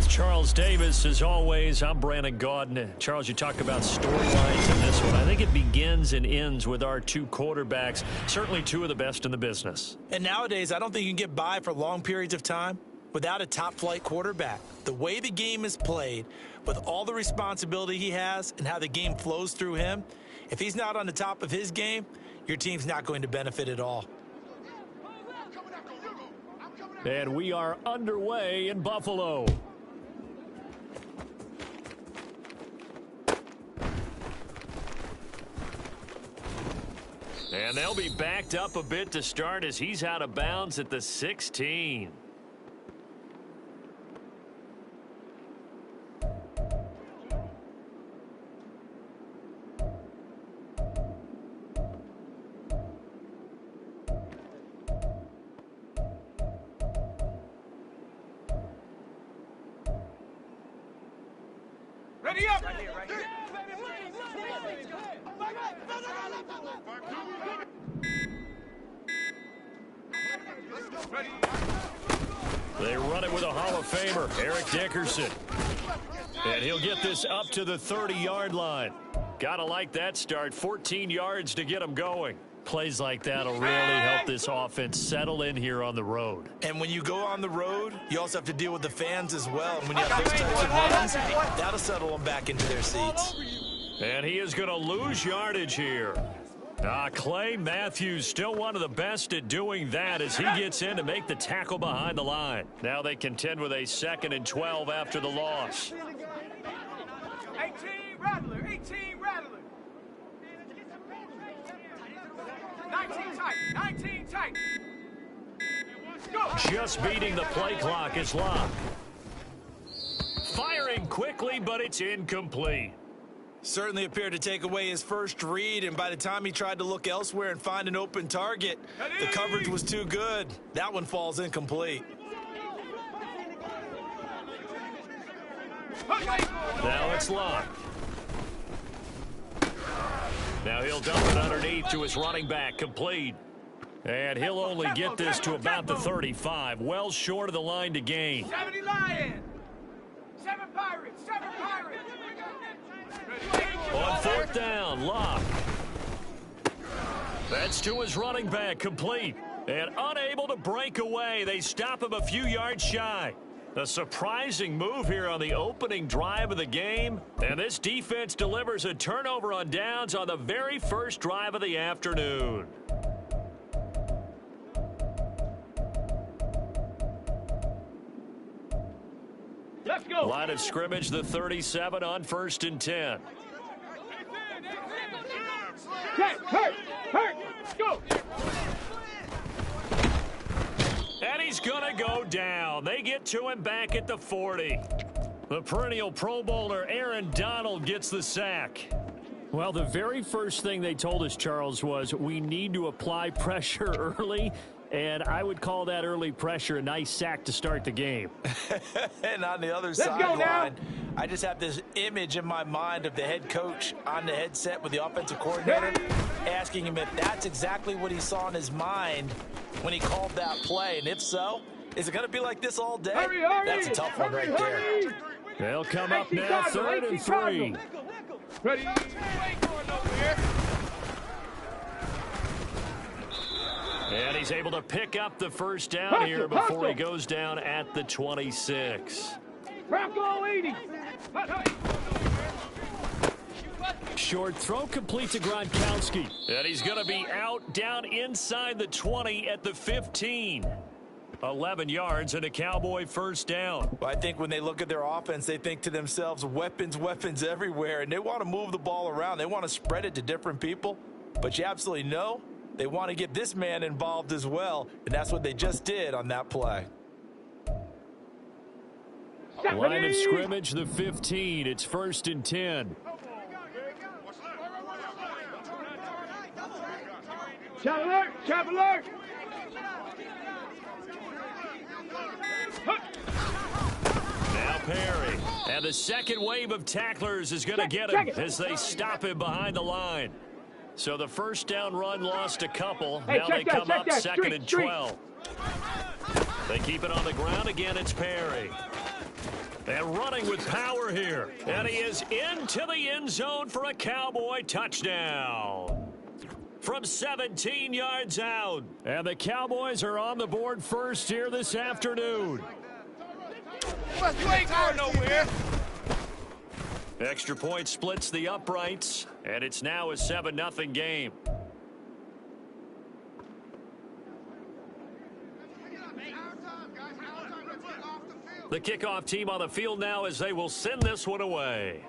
Charles Davis. As always, I'm Brandon Gaudin. Charles, you talk about storylines in this one. I think it begins and ends with our two quarterbacks, certainly two of the best in the business. And nowadays, I don't think you can get by for long periods of time without a top-flight quarterback. The way the game is played, with all the responsibility he has and how the game flows through him, if he's not on the top of his game, your team's not going to benefit at all. And we are underway in Buffalo. And they'll be backed up a bit to start as he's out of bounds at the 16. Ready up! They run it with a Hall of Famer, Eric Dickerson. And he'll get this up to the 30-yard line. Gotta like that start. 14 yards to get him going. Plays like that will really help this offense settle in here on the road. And when you go on the road, you also have to deal with the fans as well. And when you have those types of runs, that'll settle them back into their seats. And he is going to lose yardage here. Clay Matthews, still one of the best at doing that as he gets in to make the tackle behind the line. Now they contend with a 2nd and 12 after the loss. 18 Rattler, 18 Rattler. 19 tight, 19 tight. Go. Just beating the play clock is Locke. Firing quickly, but it's incomplete. Certainly appeared to take away his first read, and by the time he tried to look elsewhere and find an open target, the coverage was too good. That one falls incomplete. Now it's Locke. Now he'll dump it underneath to his running back, complete. And he'll only get this to about the 35, well short of the line to gain. 70 Lions, 7 Pirates, 7 Pirates. On 4th down, Locke. That's to his running back, complete. And unable to break away, they stop him a few yards shy. A surprising move here on the opening drive of the game. And this defense delivers a turnover on downs on the very first drive of the afternoon. Let's go. Line of scrimmage, the 37 on 1st and 10. Hurt, go. And he's going to go down. They get to him back at the 40. The perennial Pro Bowler Aaron Donald gets the sack. Well, the very first thing they told us, Charles, was we need to apply pressure early. And I would call that early pressure a nice sack to start the game. And on the other sideline, I just have this image in my mind of the head coach on the headset with the offensive coordinator asking him if that's exactly what he saw in his mind when he called that play. And if so, is it going to be like this all day? Hurry. That's a tough one right there. They'll come up now, 3rd and 3. Ready? And he's able to pick up the first down here before he goes down at the 26. Bronco 80. Short throw complete to Gronkowski. And he's going to be out down inside the 20 at the 15. 11 yards and a Cowboy first down. Well, I think when they look at their offense, they think to themselves, weapons everywhere, and they want to move the ball around. They want to spread it to different people, but you absolutely know they want to get this man involved as well, and that's what they just did on that play. Line of scrimmage, the 15. It's 1st and 10. Chap alert! Now Perry. And the second wave of tacklers is going to get him as they stop him behind the line. So the first down run lost a couple. Now they come up 2nd and 12. They keep it on the ground again. It's Perry. And running with power here. And he is into the end zone for a Cowboy touchdown. From 17 yards out. And the Cowboys are on the board first here this afternoon. You ain't going nowhere. Extra point splits the uprights, and it's now a 7-0 game. The kickoff team on the field now as they will send this one away.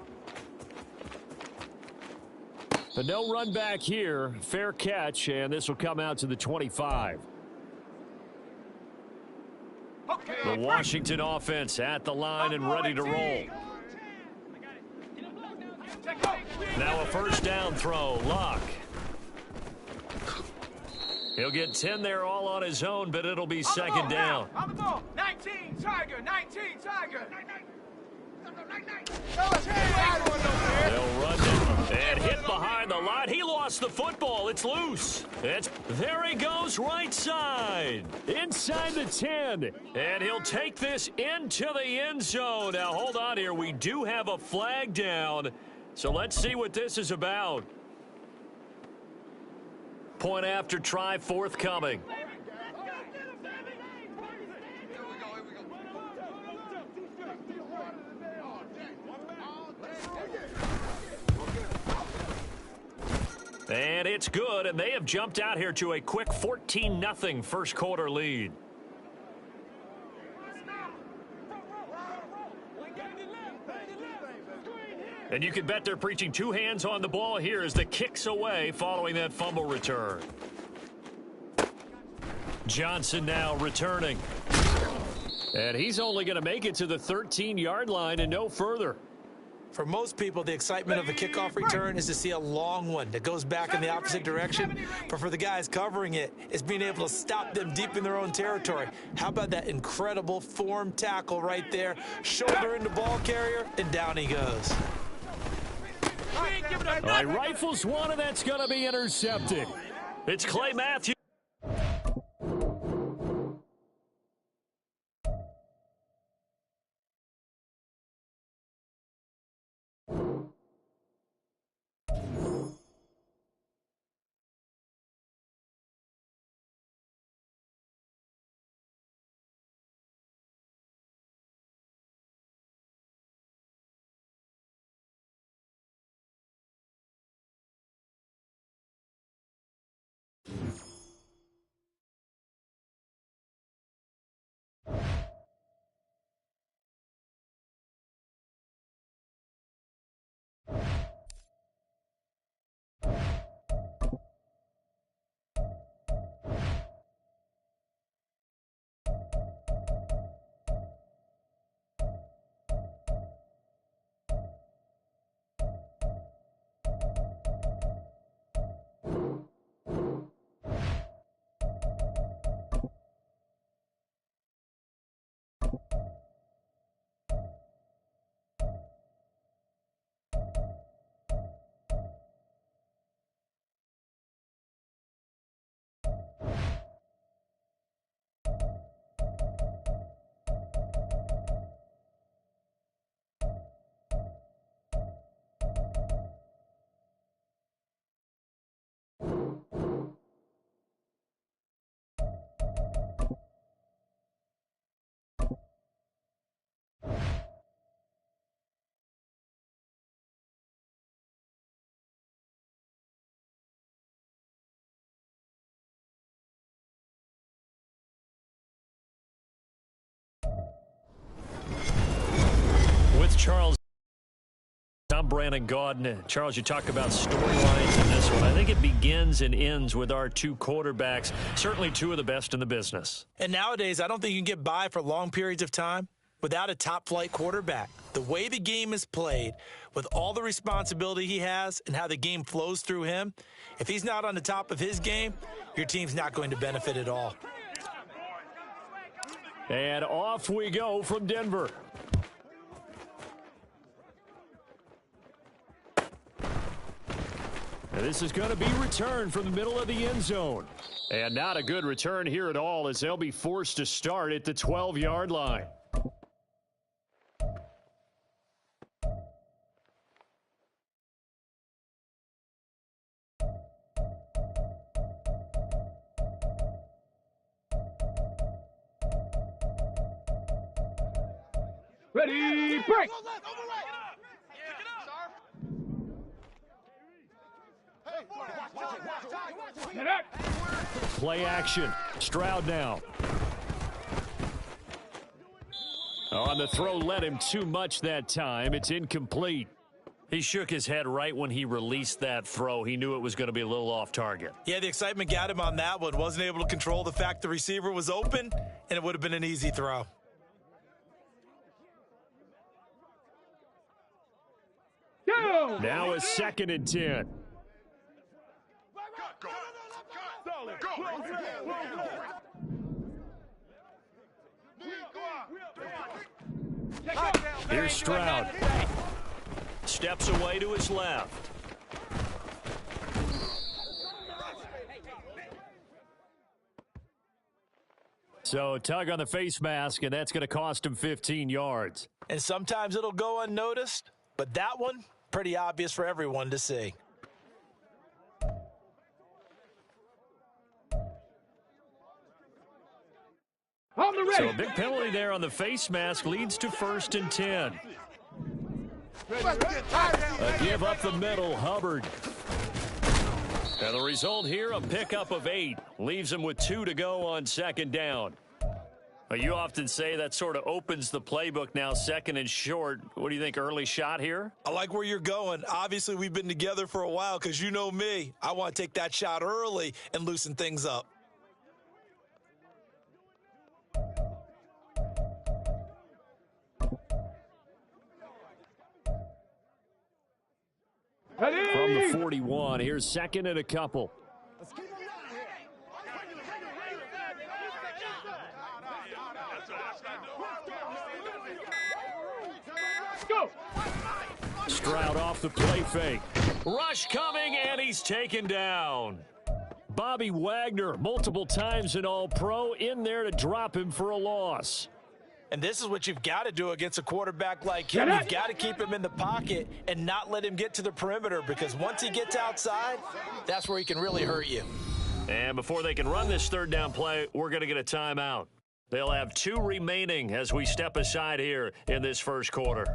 But no run back here. Fair catch, and this will come out to the 25. The Washington offense at the line and ready to roll. Now a first down throw. Luck. He'll get 10 there all on his own, but it'll be second down. On the ball. 19, Tiger. 19, Tiger. They'll run it and hit behind the line. He lost the football. It's loose. There he goes right side. Inside the 10. And he'll take this into the end zone. Now, hold on here. We do have a flag down. So let's see what this is about. Point after try forthcoming. And it's good, and they have jumped out here to a quick 14-0 first quarter lead. And you can bet they're preaching two hands on the ball here as the kick's away following that fumble return. Johnson now returning. And he's only going to make it to the 13-yard line and no further. For most people, the excitement of a kickoff return is to see a long one that goes back in the opposite direction. But for the guys covering it, it's being able to stop them deep in their own territory. How about that incredible form tackle right there? Shoulder into ball carrier, and down he goes. All right, rifles one, and that's going to be intercepted. It's Clay Matthews. Charles, I'm Brandon Gaudin. Charles, you talk about storylines in this one. I think it begins and ends with our two quarterbacks, certainly two of the best in the business. And nowadays, I don't think you can get by for long periods of time without a top-flight quarterback. The way the game is played, with all the responsibility he has and how the game flows through him, if he's not on the top of his game, your team's not going to benefit at all. And off we go from Denver. And this is going to be returned from the middle of the end zone. And not a good return here at all as they'll be forced to start at the 12-yard line. Ready, break! Play action. Stroud now. On the throw, led him too much that time. It's incomplete. He shook his head right when he released that throw. He knew it was going to be a little off target. Yeah, the excitement got him on that one. Wasn't able to control the fact the receiver was open, and it would have been an easy throw. Now a 2nd and 10. Here's Stroud. Steps away to his left. So a tug on the face mask, and that's going to cost him 15 yards. And sometimes it'll go unnoticed, but that one, pretty obvious for everyone to see. So a big penalty there on the face mask leads to 1st and 10. A give up the middle, Hubbard. And the result here, a pickup of 8. Leaves him with 2 to go on 2nd down. You often say that sort of opens the playbook now, 2nd and short. What do you think, early shot here? I like where you're going. Obviously, we've been together for a while because you know me. I want to take that shot early and loosen things up. From the 41, here's 2nd and a couple. Stroud off the play fake. Rush coming, and he's taken down. Bobby Wagner, multiple times an All-Pro, in there to drop him for a loss. And this is what you've got to do against a quarterback like him. You've got to keep him in the pocket and not let him get to the perimeter, because once he gets outside, that's where he can really hurt you. And before they can run this 3rd down play, we're going to get a timeout. They'll have 2 remaining as we step aside here in this 1st quarter.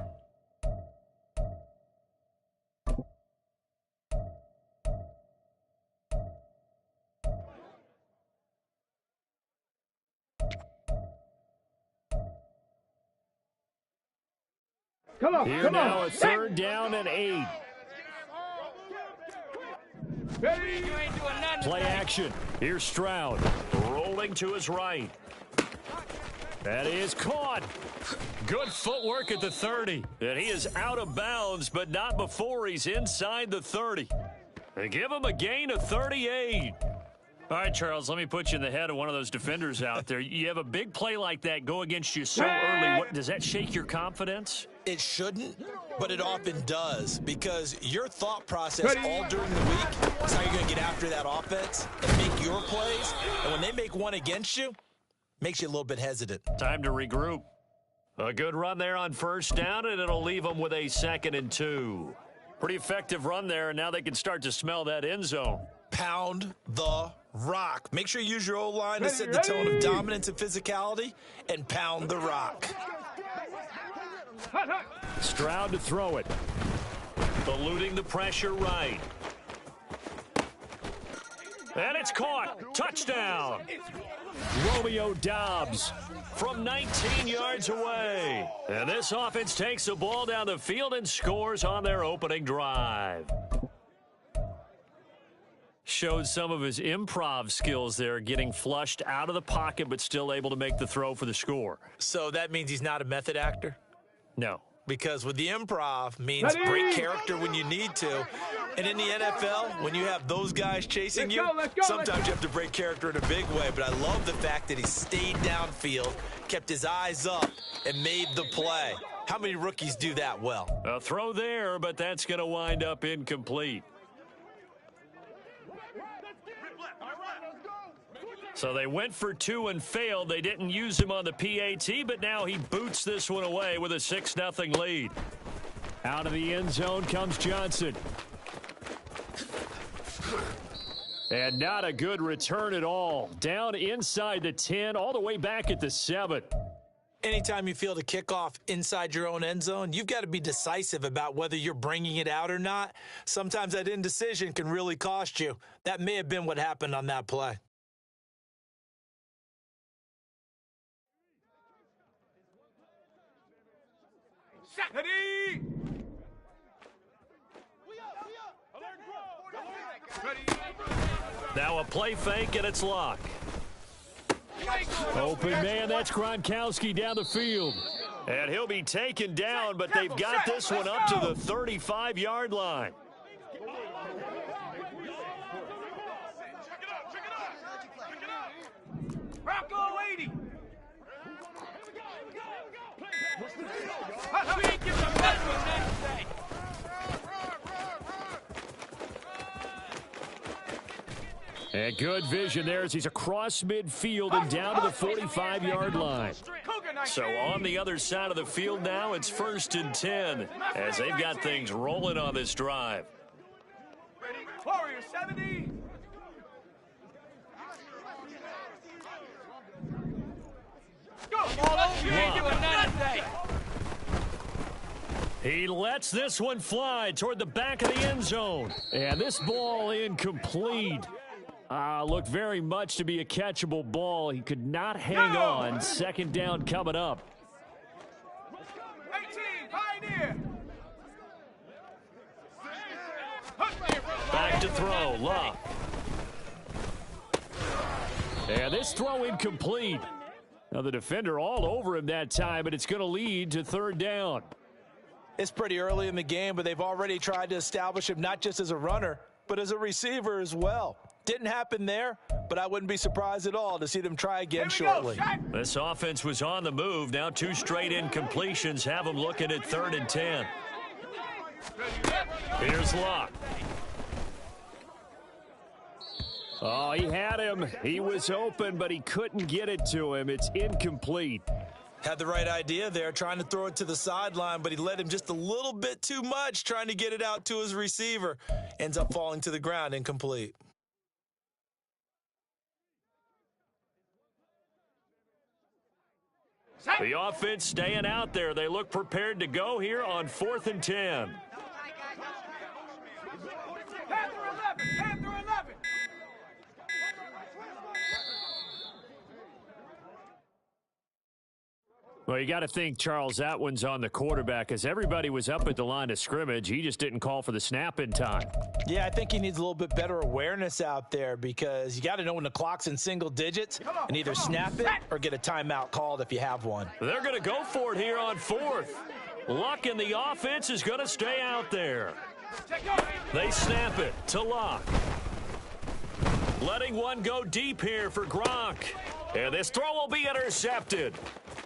Here now a 3rd down and 8. Play action. Here's Stroud. Rolling to his right. That is caught. Good footwork at the 30. And he is out of bounds, but not before he's inside the 30. They give him a gain of 38. All right, Charles, let me put you in the head of one of those defenders out there. You have a big play like that go against you so early. Does that shake your confidence? It shouldn't, but it often does, because your thought process all during the week is how you're going to get after that offense and make your plays. And when they make one against you, makes you a little bit hesitant. Time to regroup. A good run there on 1st down, and it'll leave them with a 2nd and 2. Pretty effective run there, and now they can start to smell that end zone. Pound the rock. Make sure you use your O-line to set the tone of dominance and physicality, and pound the rock. Stroud to throw it. Eluding the pressure right. And it's caught. Touchdown. Romeo Doubs from 19 yards away. And this offense takes the ball down the field and scores on their opening drive. Showed some of his improv skills there, getting flushed out of the pocket but still able to make the throw for the score. So that means he's not a method actor? No. Because with the improv means break character when you need to. And in the NFL, when you have those guys chasing you, sometimes you have to break character in a big way. But I love the fact that he stayed downfield, kept his eyes up, and made the play. How many rookies do that well? A throw there, but that's going to wind up incomplete. So they went for 2 and failed. They didn't use him on the PAT, but now he boots this one away with a 6-0 lead. Out of the end zone comes Johnson. And not a good return at all. Down inside the 10, all the way back at the 7. Anytime you field a kickoff inside your own end zone, you've got to be decisive about whether you're bringing it out or not. Sometimes that indecision can really cost you. That may have been what happened on that play. Now a play fake, and it's lock. Open man, that's Gronkowski down the field. And he'll be taken down, but they've got this one up to the 35-yard line. Rocco 80. And good vision there as he's across midfield and down to the 45-yard line. So on the other side of the field now, it's 1st and 10 as they've got things rolling on this drive. Warrior 70. He lets this one fly toward the back of the end zone. And this ball incomplete. Looked very much to be a catchable ball. He could not hang on. 2nd down coming up. 18, Pioneer. Back to throw, Love. And this throw incomplete. Now the defender all over him that time, but it's going to lead to 3rd down. It's pretty early in the game, but they've already tried to establish him not just as a runner, but as a receiver as well. Didn't happen there, but I wouldn't be surprised at all to see them try again shortly. This offense was on the move. Now 2 straight incompletions have them looking at 3rd and 10. Here's Locke. Oh, he had him. He was open, but he couldn't get it to him. It's incomplete. Had the right idea there, trying to throw it to the sideline, but he let him just a little bit too much, trying to get it out to his receiver. Ends up falling to the ground, incomplete. The offense staying out there. They look prepared to go here on 4th and 10. Panther 11, Panther 11. Well, you got to think, Charles, that one's on the quarterback as everybody was up at the line of scrimmage. He just didn't call for the snap in time. Yeah, I think he needs a little bit better awareness out there because you got to know when the clock's in single digits and either snap it or get a timeout called if you have one. They're going to go for it here on 4th. Luck in the offense is going to stay out there. They snap it to Locke. Letting one go deep here for Gronk. And this throw will be intercepted.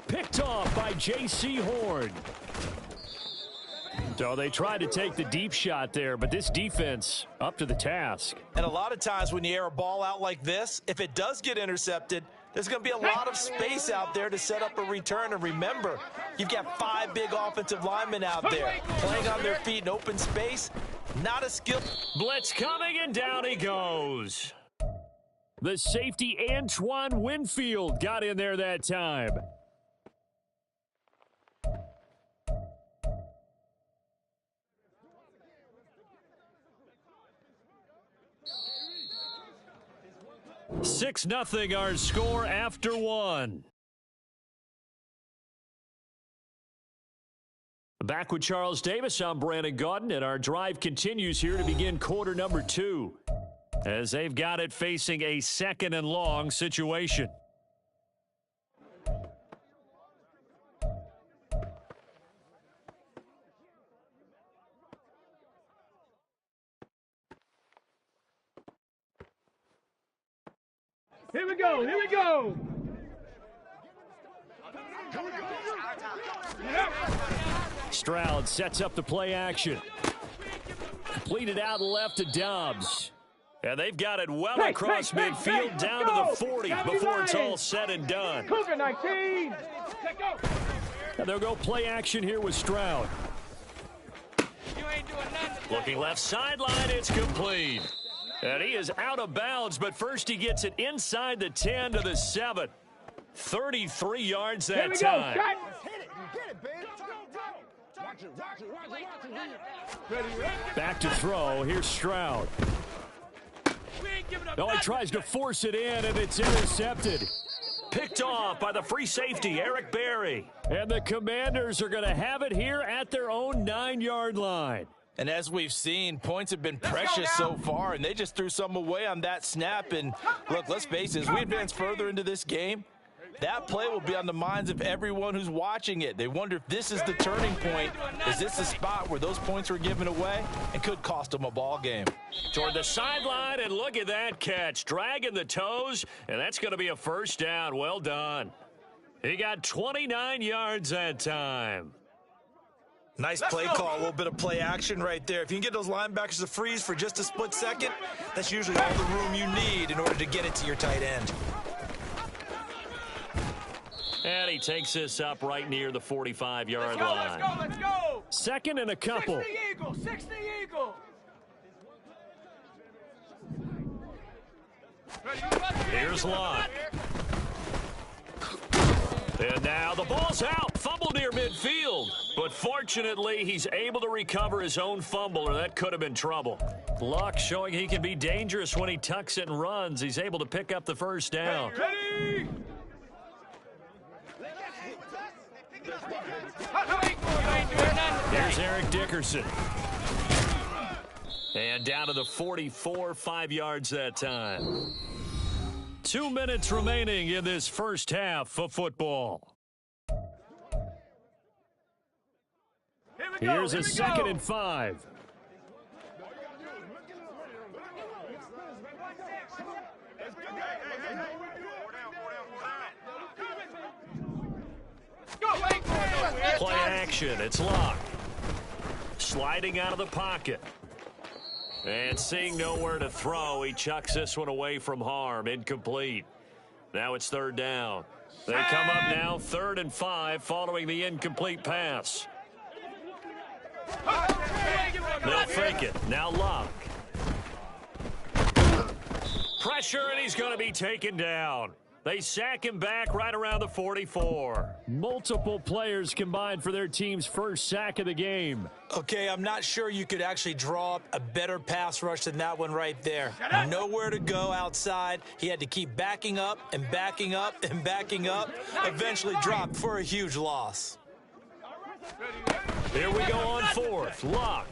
Picked off by J.C. Horn. So they tried to take the deep shot there, but this defense up to the task. And a lot of times when you air a ball out like this, if it does get intercepted, there's going to be a lot of space out there to set up a return. And remember, you've got 5 big offensive linemen out there playing on their feet in open space. Not a skill. Blitz coming, and down he goes. The safety, Antoine Winfield, got in there that time. Six 0 our score after 1. Back with Charles Davis, I'm Brandon Gaudin, and our drive continues here to begin quarter number 2. As they've got it facing a 2nd and long situation. Here we go, here we go. Stroud sets up the play action. Completed out left to Dobbs. And they've got it well across midfield down to the 40 before it's all said and done. Cougar 19. And they'll go play action here with Stroud. Looking left sideline, it's complete. And he is out of bounds, but first he gets it inside the 10 to the 7. 33 yards that time. Hit it. You get it, babe. Back to throw. Here's Stroud. Oh, he tries to force it in, and it's intercepted. Picked off by the free safety, Eric Berry. And the Commanders are going to have it here at their own 9-yard line. And as we've seen, points have been precious so far, and they just threw some away on that snap. And look, let's face it, as we advance further into this game, that play will be on the minds of everyone who's watching it. They wonder if this is the turning point. Is this the spot where those points were given away and could cost them a ball game? Toward the sideline, and look at that catch. Dragging the toes, and that's going to be a first down. Well done. He got 29 yards that time. Nice play call, a little bit of play action right there. If you can get those linebackers to freeze for just a split second, that's usually all the room you need in order to get it to your tight end. And he takes this up right near the 45-yard line. Let's go. Second and a couple. 60 Eagle. Here's Locke. And now the ball's out. Fumble near midfield. But fortunately, he's able to recover his own fumble, or that could have been trouble. Locke showing he can be dangerous when he tucks it and runs. He's able to pick up the first down. Ready. Here's Eric Dickerson. And down to the 44, 5 yards that time. 2 minutes remaining in this first half of football. Here's a 2nd and 5. Play action. It's Locke. Sliding out of the pocket. And seeing nowhere to throw, he chucks this one away from harm. Incomplete. Now it's 3rd down. They come up now 3rd and 5 following the incomplete pass. They'll fake it. Now Locke. Pressure, and he's going to be taken down. They sack him back right around the 44. Multiple players combined for their team's first sack of the game. Okay, I'm not sure you could actually draw up a better pass rush than that one right there. Nowhere to go outside. He had to keep backing up and backing up and backing up. Eventually dropped for a huge loss. Here we go on 4th. Locke.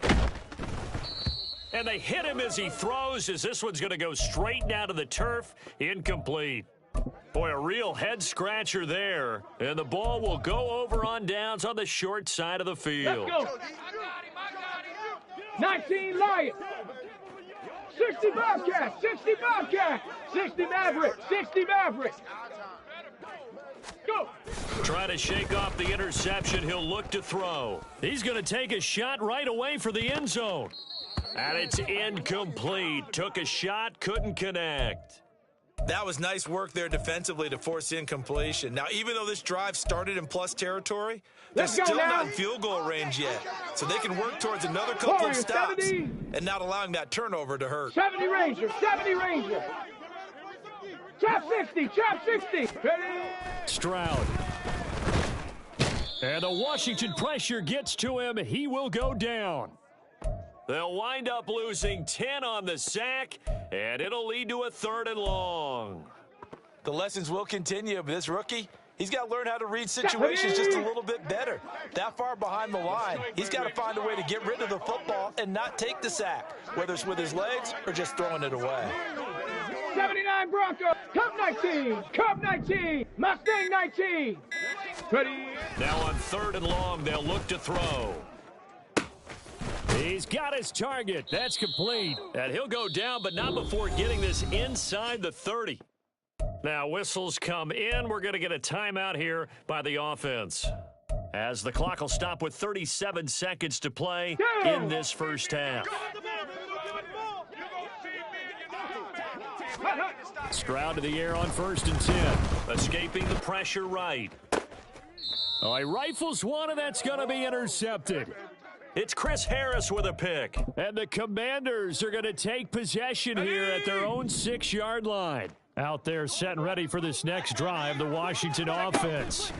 And they hit him as he throws, as this one's going to go straight down to the turf. Incomplete. Boy, a real head-scratcher there. And the ball will go over on downs on the short side of the field. Let's go. 19 Lions. 60 Bobcats. 60 Bobcats. 60 Mavericks. 60 Mavericks. Go. Trying to shake off the interception. He'll look to throw. He's going to take a shot right away for the end zone. And it's incomplete. Took a shot, couldn't connect. That was nice work there defensively to force incompletion. Now, even though this drive started in plus territory, they're still not in field goal range yet. So they can work towards another couple of stops 70. and not allowing that turnover to hurt. 70 Ranger. 70 Ranger. Chop 60. Chop 60. Ready. Stroud. And the Washington pressure gets to him. He will go down. They'll wind up losing 10 on the sack, and it'll lead to a 3rd and long. The lessons will continue, but this rookie, he's got to learn how to read situations just a little bit better. That far behind the line, he's got to find a way to get rid of the football and not take the sack, whether it's with his legs or just throwing it away. 79 Broncos. Cup 19. Cup 19. Mustang 19. Ready. Now on 3rd and long, they'll look to throw. He's got his target. That's complete. And he'll go down, but not before getting this inside the 30. Now whistles come in. We're going to get a timeout here by the offense, as the clock will stop with 37 seconds to play in this first half. Stroud to the air on 1st and 10. Escaping the pressure right. Oh, he rifles one, and that's going to be intercepted. It's Chris Harris with a pick. And the Commanders are going to take possession here at their own 6-yard line. Out there set and ready for this next drive, the Washington offense.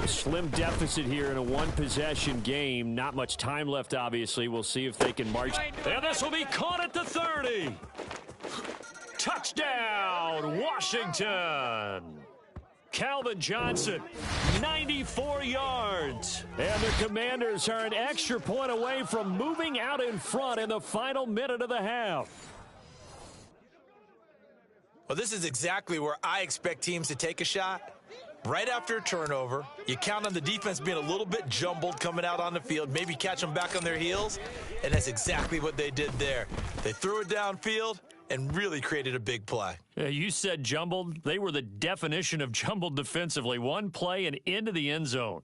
A slim deficit here in a one-possession game. Not much time left, obviously. We'll see if they can march. And this will be caught at the 30. Touchdown, Washington. Calvin Johnson, 94 yards. And the Commanders are an extra point away from moving out in front in the final minute of the half. Well, this is exactly where I expect teams to take a shot. Right after a turnover, you count on the defense being a little bit jumbled coming out on the field, maybe catch them back on their heels, and that's exactly what they did there. They threw it downfield and really created a big play. You said jumbled. They were the definition of jumbled defensively. One play and into the end zone.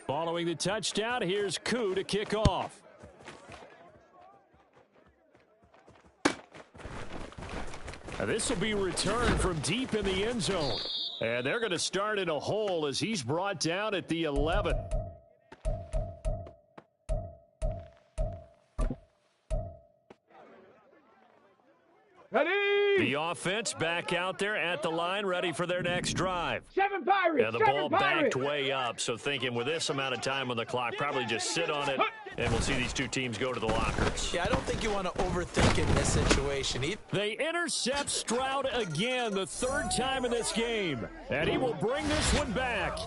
Following the touchdown, here's Koo to kick off. Now this will be returned from deep in the end zone. And they're going to start in a hole as he's brought down at the 11. The offense back out there at the line, ready for their next drive. Seven Pirates. And the ball backed way up, so thinking with this amount of time on the clock, probably just sit on it, and we'll see these two teams go to the lockers. Yeah, I don't think you want to overthink it in this situation. They intercept Stroud again, the third time in this game, and he will bring this one back.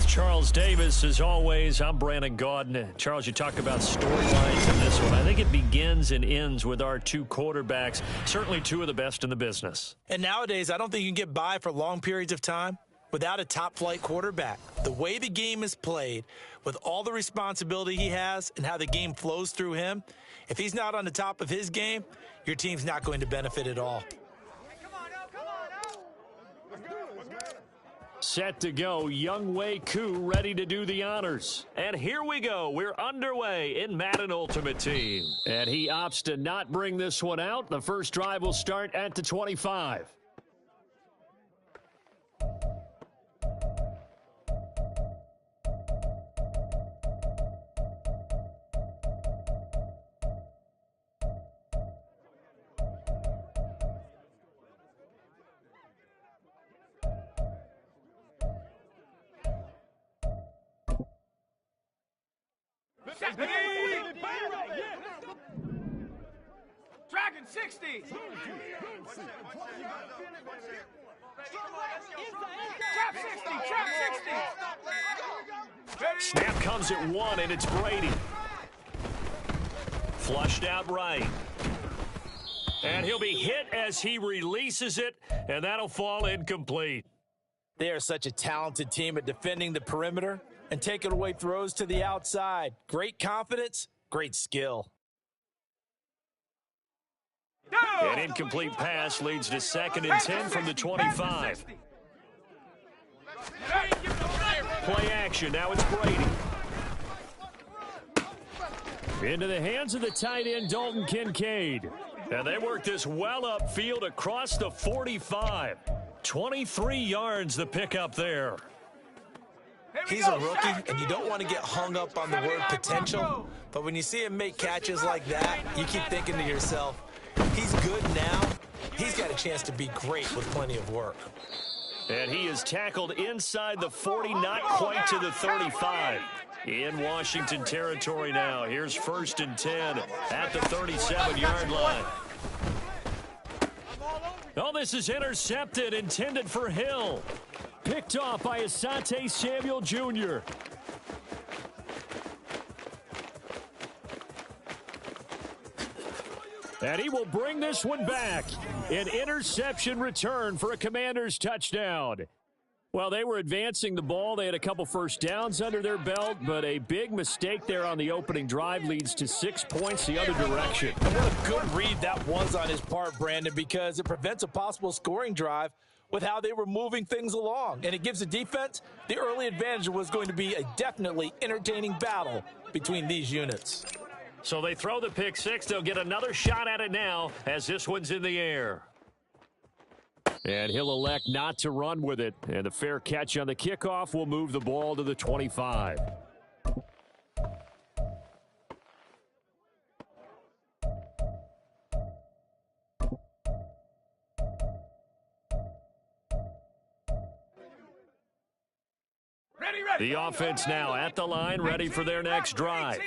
Charles Davis, as always. I'm Brandon Gaudin. Charles, you talk about storylines in this one. I think it begins and ends with our two quarterbacks, certainly two of the best in the business. And nowadays, I don't think you can get by for long periods of time without a top-flight quarterback. The way the game is played, with all the responsibility he has and how the game flows through him, if he's not on the top of his game, your team's not going to benefit at all. Set to go, Younghoe Koo ready to do the honors. And here we go. We're underway in Madden Ultimate Team. And he opts to not bring this one out. The first drive will start at the 25. Dragon 60. Trap 60. Trap 60. Snap comes at 1, and it's Brady. Flushed out right. And he'll be hit as he releases it, and that'll fall incomplete. They are such a talented team at defending the perimeter and taking away throws to the outside. Great confidence, great skill. An incomplete pass leads to 2nd and 10 from the 25. Play action. Now it's Brady. Into the hands of the tight end, Dalton Kincaid. And they work this well upfield across the 45. 23 yards the pickup there. He's a rookie, and you don't want to get hung up on the word potential. But when you see him make catches like that, you keep thinking to yourself, he's good now. He's got a chance to be great with plenty of work. And he is tackled inside the 40, not quite to the 35. In Washington territory now. Here's 1st and 10 at the 37-yard line. Oh, this is intercepted, intended for Hill. Picked off by Asante Samuel Jr. And he will bring this one back. An interception return for a Commanders touchdown. Well, they were advancing the ball. They had a couple first downs under their belt, but a big mistake there on the opening drive leads to 6 points the other direction. And what a good read that was on his part, Brandon, because it prevents a possible scoring drive with how they were moving things along. And it gives the defense the early advantage. Was going to be a definitely entertaining battle between these units. So they throw the pick six. They'll get another shot at it now as this one's in the air. And he'll elect not to run with it. And the fair catch on the kickoff will move the ball to the 25. The offense now at the line, ready for their next drive.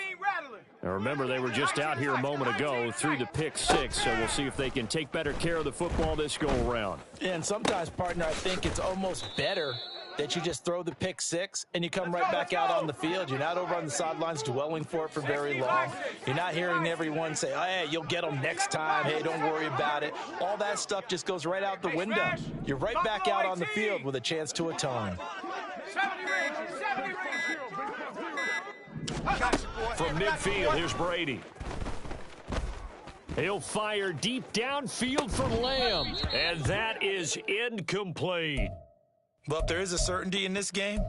Now remember, they were just out here a moment ago through the pick six, so we'll see if they can take better care of the football this go-around. And sometimes, partner, I think it's almost better that you just throw the pick six and you come right back out on the field. You're not over on the sidelines dwelling for it for very long. You're not hearing everyone say, hey, you'll get them next time. Hey, don't worry about it. All that stuff just goes right out the window. You're right back out on the field with a chance to atone. From midfield, here's Brady. He'll fire deep downfield for Lamb, and that is incomplete. Well, if there is a certainty in this game,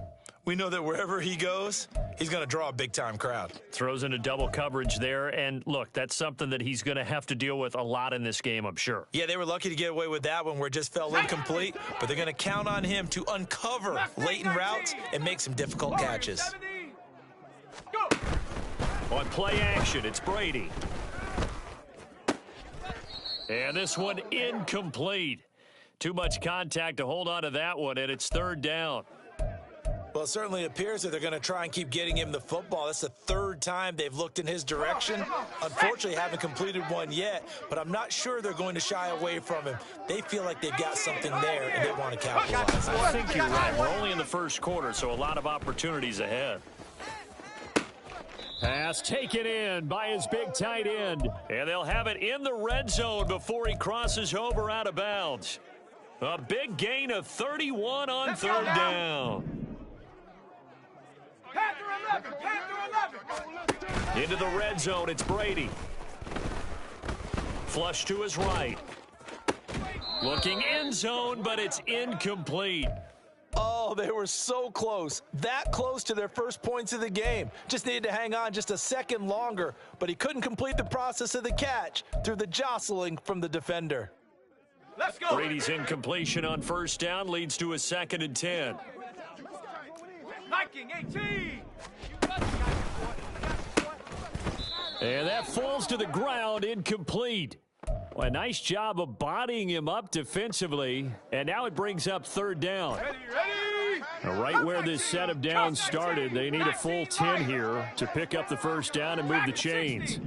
we know that wherever he goes, he's going to draw a big-time crowd. Throws into double coverage there, and look, that's something that he's going to have to deal with a lot in this game, I'm sure. Yeah, they were lucky to get away with that one where it just fell incomplete, but they're going to count on him to uncover latent routes and make some difficult catches. On play action, it's Brady. And this one incomplete. Too much contact to hold on to that one, and it's 3rd down. Well, it certainly appears that they're going to try and keep getting him the football. That's the third time they've looked in his direction. Unfortunately, haven't completed one yet, but I'm not sure they're going to shy away from him. They feel like they've got something there, and they want to capitalize. I think you're right. We're only in the first quarter, so a lot of opportunities ahead. Pass taken in by his big tight end. And they'll have it in the red zone before he crosses over out of bounds. A big gain of 31 on third down. Into the red zone, it's Brady. Flush to his right. Looking end zone, but it's incomplete. Oh, they were so close. That close to their first points of the game. Just needed to hang on just a second longer, but he couldn't complete the process of the catch through the jostling from the defender. Let's go. Brady's incompletion on first down leads to a 2nd and 10. Hiking 18. And that falls to the ground, incomplete. Well, a nice job of bodying him up defensively, and now it brings up third down. Ready. Right where this set of downs started, they need a full 10 here to pick up the first down and move the chains.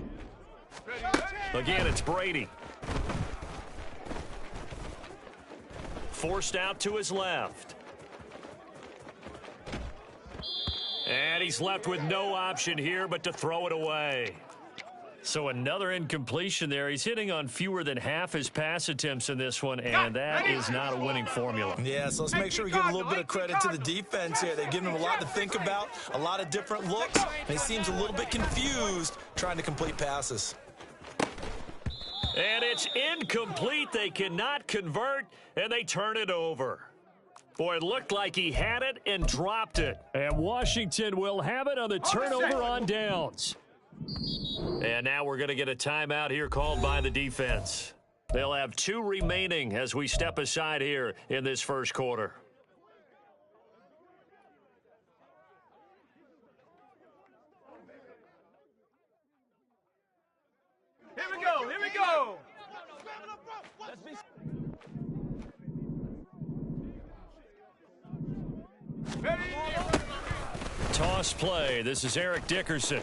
Again, it's Brady. Forced out to his left. And he's left with no option here but to throw it away. So another incompletion there. He's hitting on fewer than half his pass attempts in this one, and that is not a winning formula. Yeah, so let's make sure we give a little bit of credit to the defense here. They've given him a lot to think about, a lot of different looks, and he seems a little bit confused trying to complete passes. And it's incomplete. They cannot convert, and they turn it over. Boy, it looked like he had it and dropped it. And Washington will have it on the turnover on downs. And now we're going to get a timeout here called by the defense. They'll have 2 remaining as we step aside here in this first quarter. Here we go. Here we go. Ready. Toss play. This is Eric Dickerson.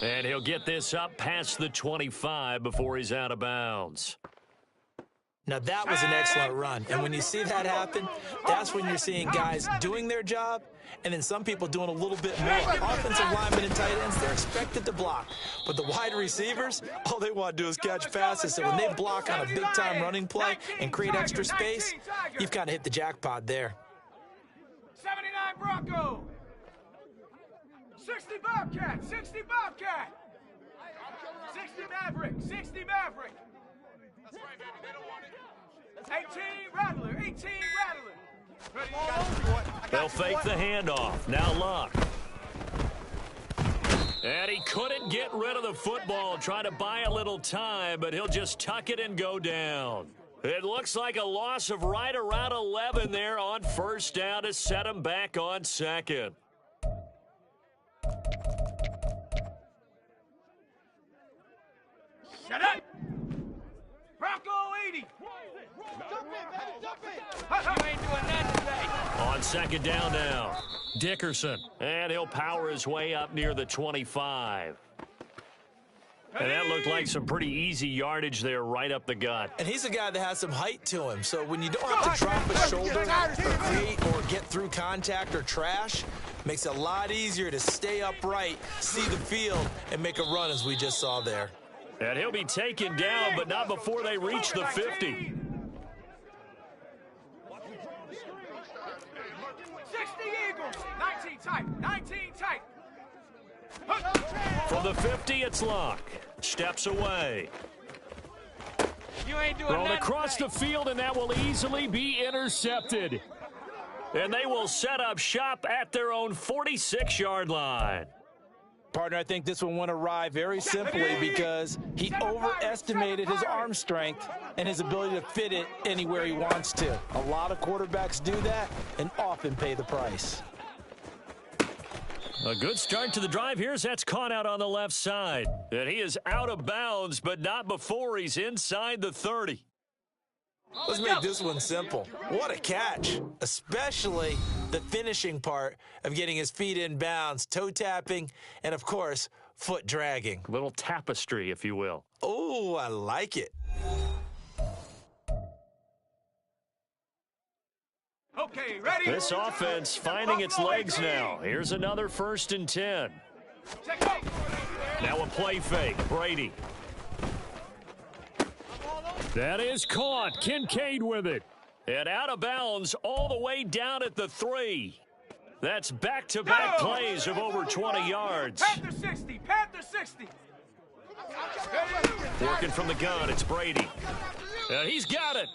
And he'll get this up past the 25 before he's out of bounds. Now, that was an excellent run. And when you see that happen, that's when you're seeing guys doing their job and then some people doing a little bit more. Offensive linemen and tight ends, they're expected to block. But the wide receivers, all they want to do is catch passes. So when they block on a big-time running play and create extra space, you've kind of hit the jackpot there. 79 Bronco. 60 Bobcat, 60 Bobcat. 60 Maverick, 60 Maverick. 18 Rattler, 18 Rattler. They'll fake the handoff. Now Luck. And he couldn't get rid of the football, trying to buy a little time, but he'll just tuck it and go down. It looks like a loss of right around 11 there on first down to set him back on second. Shut up! Bronco 80! Jump in, baby, jump in! You ain't doing that today. On second down now, Dickerson. And he'll power his way up near the 25. And that looked like some pretty easy yardage there right up the gut. And he's a guy that has some height to him. So when you don't have to drop a shoulder or create or get through contact or trash, makes it a lot easier to stay upright, see the field, and make a run as we just saw there. And he'll be taken down, but not before they reach the 50. 60 Eagles, 19 tight, 19 tight. From the 50, it's Luck. Steps away. You ain't doing Thrown that across today. the field, and that will easily be intercepted. And they will set up shop at their own 46-yard line. Partner, I think this one went awry very simply because he overestimated his arm strength and his ability to fit it anywhere he wants to. A lot of quarterbacks do that and often pay the price. A good start to the drive here as that's caught out on the left side. And he is out of bounds, but not before he's inside the 30. Let's make this one simple. What a catch, especially the finishing part of getting his feet in bounds, toe tapping, and of course, foot dragging. A little tapestry, if you will. Oh, I like it. Okay, ready? This offense finding its legs now. Here's another 1st and 10. Now a play fake. Brady. That is caught. Kincaid with it. And out of bounds all the way down at the 3. That's back-to-back plays of over 20 yards. Panther 60, Panther 60. Working from the gun, it's Brady. He's got it.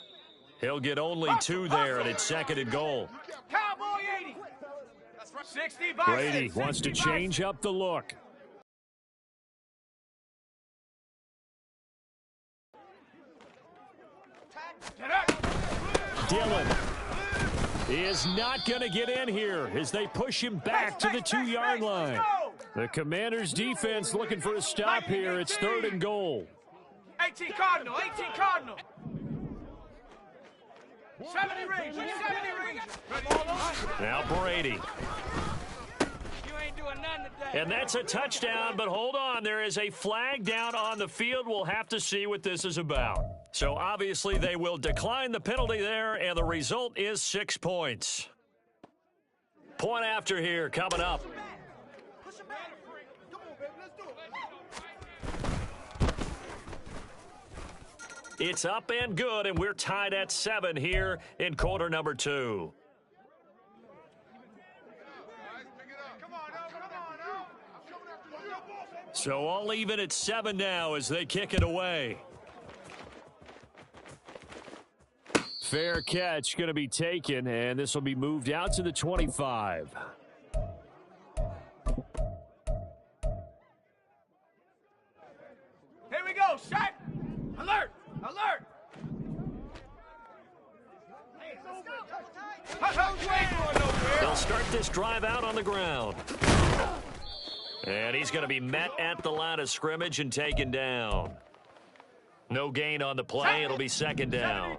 He'll get only 2 there, and it's 2nd and goal. Cowboy 80. 60 by Brady 6, wants to 60 by change up the look. Dillon is not going to get in here as they push him back to the 2-yard line. The Commanders' defense looking for a stop here. It's 3rd and goal. 18 Cardinal, 18 Cardinal. 70 range, 70 range. Now Brady. You ain't doing nothing today. And that's a touchdown, but hold on. There is a flag down on the field. We'll have to see what this is about. So obviously they will decline the penalty there, and the result is 6 points. Point after here coming up. It's up and good, and we're tied at 7 here in quarter number 2. So all even at 7 now as they kick it away. Fair catch going to be taken, and this will be moved out to the 25. Here we go, shot. Alert, alert. They'll start this drive out on the ground. And he's going to be met at the line of scrimmage and taken down. No gain on the play. It'll be 2nd down.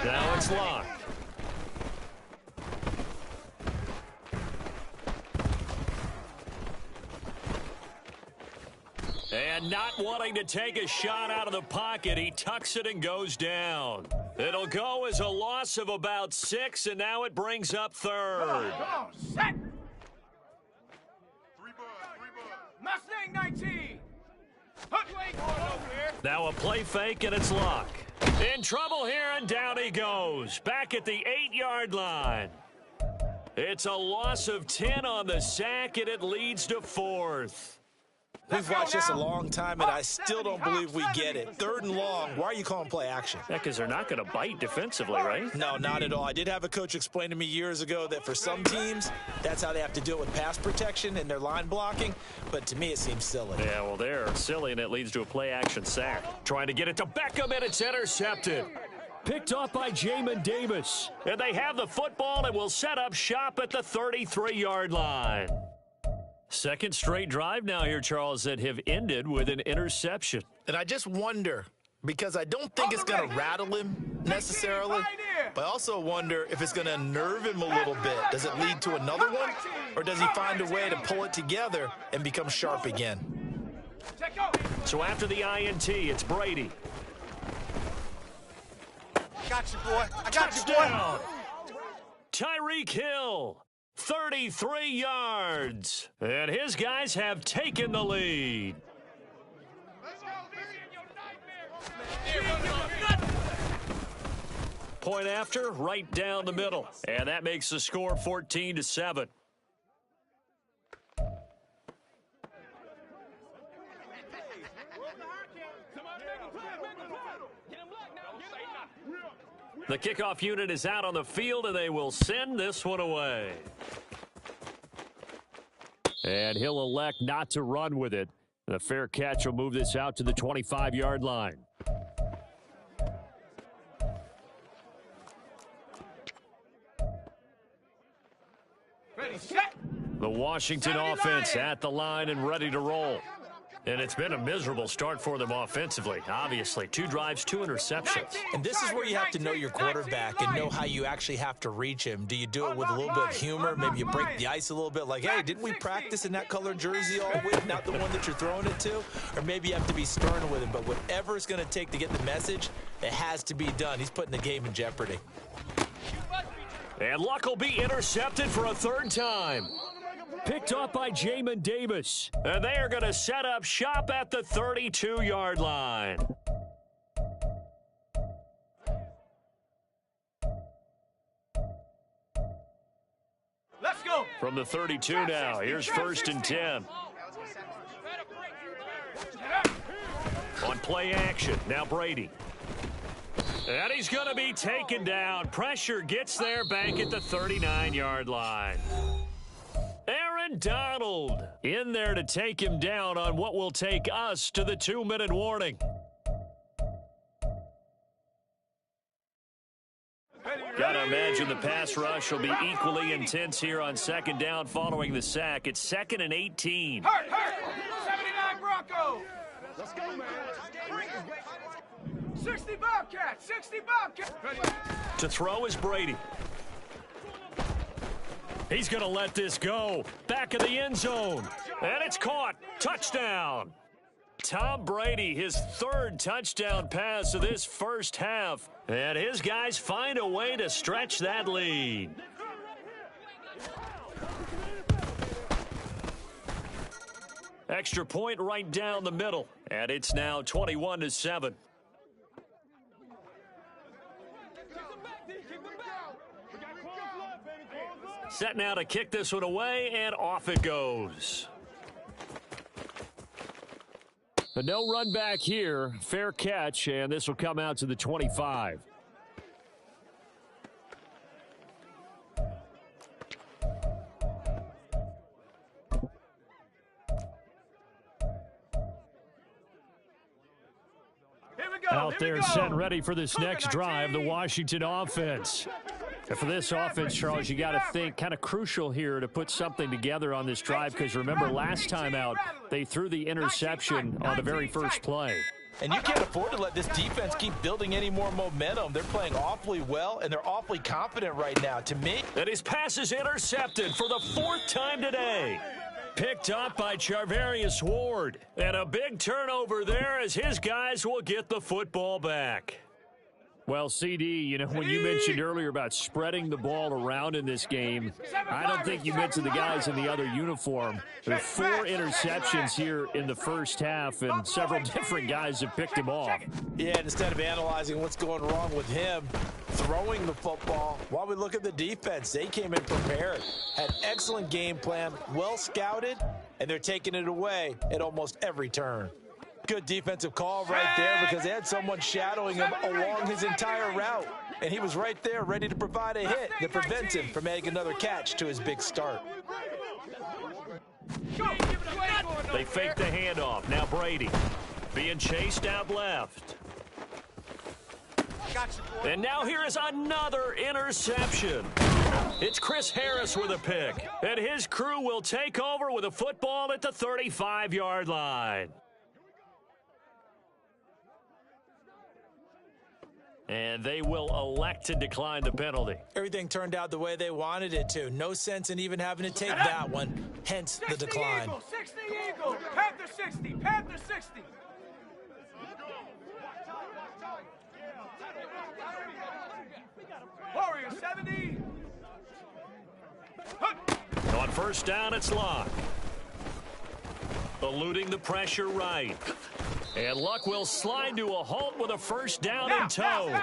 Now it's locked. And not wanting to take a shot out of the pocket, he tucks it and goes down. It'll go as a loss of about 6, and now it brings up 3rd. Come on, set. Mustang 19. Now a play fake, and it's Luck. In trouble here, and down he goes. Back at the 8-yard line. It's a loss of 10 on the sack, and it leads to 4th. We've watched this a long time, and I still don't believe we get it. 3rd and long. Why are you calling play action? Yeah, because they're not going to bite defensively, right? No, not at all. I did have a coach explain to me years ago that for some teams, that's how they have to deal with pass protection and their line blocking. But to me, it seems silly. Yeah, well, they're silly, and it leads to a play-action sack. Trying to get it to Beckham, and it's intercepted. Picked off by Jamin Davis. And they have the football and will set up shop at the 33-yard line. 2nd straight drive now here, Charles, that have ended with an interception. And I just wonder, because I don't think it's going to rattle him necessarily, but I also wonder if it's going to unnerve him a little bit. Does it lead to another one, or does he find a way to pull it together and become sharp again? So after the INT, it's Brady. I got you, boy. I got you, boy. Tyreek Hill. 33 yards. And his guys have taken the lead. Point after, right down the middle. And that makes the score 14-7. The kickoff unit is out on the field, and they will send this one away. And he'll elect not to run with it. The fair catch will move this out to the 25-yard line. Ready, set. The Washington offense at the line and ready to roll. And it's been a miserable start for them offensively. Obviously, 2 drives, 2 interceptions. And this is where you have to know your quarterback and know how you actually have to reach him. Do you do it with a little bit of humor? Maybe you break the ice a little bit like, hey, didn't we practice in that colored jersey all week, not the one that you're throwing it to? Or maybe you have to be stern with him. But whatever it's going to take to get the message, it has to be done. He's putting the game in jeopardy. And Luck will be intercepted for a 3rd time. Picked off by Jamin Davis. And they are going to set up shop at the 32-yard line. Let's go. From the 32 now, here's 1st and 10. On play action, now Brady. And he's going to be taken down. Pressure gets there back at the 39-yard line. Aaron Donald in there to take him down on what will take us to the 2-minute warning. Gotta imagine the pass rush will be equally intense here on 2nd down following the sack. It's 2nd and 18. Hurt. 79 Bronco. Let's go, man. 60 Bobcats. 60 Bobcats. To throw is Brady. He's going to let this go. Back of the end zone. And it's caught. Touchdown. Tom Brady, his 3rd touchdown pass of this first half. And his guys find a way to stretch that lead. Extra point right down the middle. And it's now 21-7. Set now to kick this one away, and off it goes. A no run back here. Fair catch, and this will come out to the 25. Out there set and ready for this next drive, the Washington offense. And for this offense, Charles, you got to think kind of crucial here to put something together on this drive because remember last time out, they threw the interception on the very first play. And you can't afford to let this defense keep building any more momentum. They're playing awfully well, and they're awfully confident right now. To me, and his pass is intercepted for the 4th time today. Picked up by Charvarius Ward. And a big turnover there as his guys will get the football back. Well, CD, you know, when you mentioned earlier about spreading the ball around in this game, I don't think you mentioned the guys in the other uniform. There are 4 interceptions here in the first half, and several different guys have picked him off. Yeah, instead of analyzing what's going wrong with him, throwing the football, while we look at the defense, they came in prepared, had excellent game plan, well scouted, and they're taking it away at almost every turn. Good defensive call right there because they had someone shadowing him along his entire route. And he was right there ready to provide a hit that prevents him from adding another catch to his big start. They fake the handoff. Now Brady being chased out left. And now here is another interception. It's Chris Harris with a pick. And his crew will take over with a football at the 35-yard line. And they will elect to decline the penalty. Everything turned out the way they wanted it to. No sense in even having to take that one, hence the decline. Eagle, 60 Eagle, Panther 60, Panther 60. Warrior 70. On 1st down, it's Luck. Eluding the pressure right. And Luck will slide to a halt with a 1st down in tow.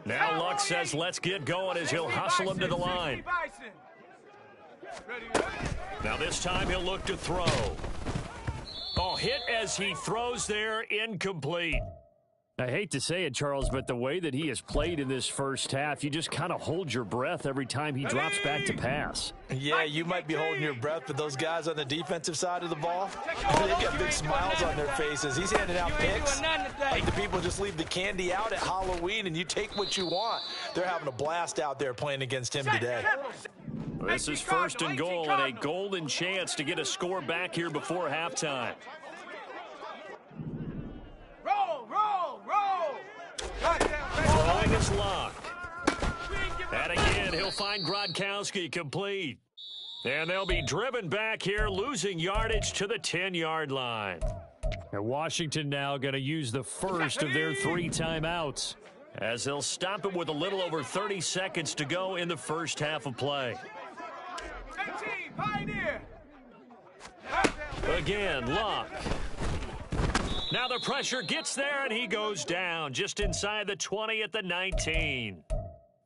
Now Luck says, let's get going as he'll hustle him to the line. Now this time he'll look to throw. Oh, hit as he throws there, incomplete. I hate to say it, Charles, but the way that he has played in this first half, you just kind of hold your breath every time he drops back to pass. Yeah, you might be holding your breath, but those guys on the defensive side of the ball, they've got big smiles on their faces. He's handing out picks like the people just leave the candy out at Halloween and you take what you want. They're having a blast out there playing against him today. This is 1st and goal and a golden chance to get a score back here before halftime. throwing is Luck. And again, he'll find Gronkowski complete. And they'll be driven back here, losing yardage to the 10-yard line. And Washington now going to use the first of their 3 timeouts, as they'll stop it with a little over 30 seconds to go in the first half of play. Again, Luck. Now the pressure gets there, and he goes down just inside the 20 at the 19.